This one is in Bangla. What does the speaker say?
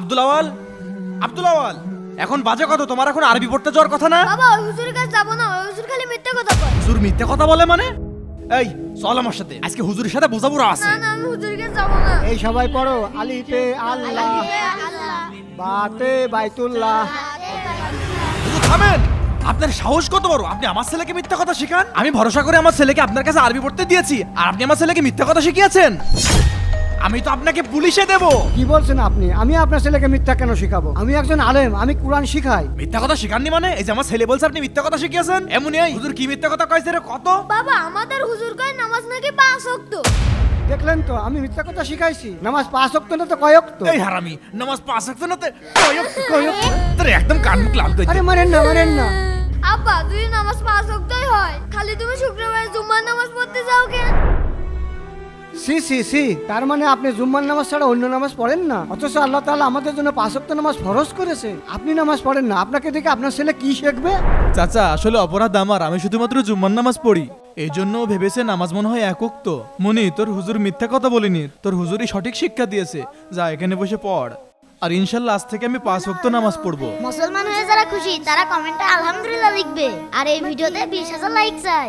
আব্দুল আওয়াল, আব্দুল আওয়াল, এখন বাজে কত? তোমার এখন আরবি পড়তে যাওয়ার কথা না? বাবা ওই হুজুরের কাছে যাব না, ওই হুজুর খালি মিথ্যা কথা বলে। হুজুর মিথ্যে কথা বলে মানে? এই চল আমার সাথে, আজকে হুজুরের সাথে বোঝাপড়া আছে। না না আমি হুজুরের কাছে যাব না। এই সবাই পড়ো, আলিফে আল্লাহ, বাতে বাইতুল্লাহ। হুজুর থামেন, আপনার সাহস কত বড়? আপনি আমার ছেলেকে মিথ্যা কথা শেখান? আমি ভরসা করে আমার ছেলেকে আপনার কাছে আরবি পড়তে দিয়েছি, আর আপনি আমার ছেলেকে মিথ্যা কথা শিখিয়েছেন। আমি তো আপনাকে পুলিশে দেব। কি বলছেন আপনি? আমি আপনার ছেলেকে মিথ্যা কেন শিখাবো? আমি একজন আলেম, আমি কোরআন শিখাই। মিথ্যা কথা শিখাননি মানে? এই যে আমার ছেলে বলছে আপনি মিথ্যা কথা শিখিয়েছেন। এমনই এই হুজুর কি মিথ্যা কথা কইছে রে কত? বাবা আমাদের হুজুর কয় নামাজ নাকি 5 ওয়াক্ত। দেখলেন তো, আমি মিথ্যা কথা শিখাইছি। নামাজ 5 ওয়াক্ত না তো কয় ওয়াক্ত? এই হারামি, নামাজ 5 ওয়াক্ত না তে কয় ওয়াক্ত? তোর একদম কান মুখ লাল করে আরে মারেন না, মারেন না। আব্বা যদি নামাজ 5 ওয়াক্তই হয়, খালি তুমি শুক্রবারে জুম্মার নামাজ পড়তে যাও কেন? সি সি সি, তার মানে আপনি জুম্মার নামাজ ছাড়া অন্য নামাজ পড়েন না? অথচ আল্লাহ তাআলা আমাদের জন্য 5 ওয়াক্ত নামাজ ফরজ করেছে, আপনি নামাজ পড়েন না। আপনাকে দেখে আপনার ছেলে কি শিখবে? চাচা আসলে অপরাধ আমার, আমি শুধুমাত্র জুম্মার নামাজ পড়ি। এই জন্য ভেবেছে নামাজ মনে হয় এক ওয়াক্ত। মনি, তোর হুজুর মিথ্যা কথা বলেনি, তোর হুজুরই সঠিক শিক্ষা দিয়েছে। যা এখানে বসে পড়, আর ইনশাল্লাহ আজ থেকে আমি 5 ওয়াক্ত নামাজ পড়বো। মুসলমান হয়ে যারা খুশি তারা কমেন্টে আলহামদুলিল্লাহ লিখবে, আর এই ভিডিওতে 20,000 লাইক চাই।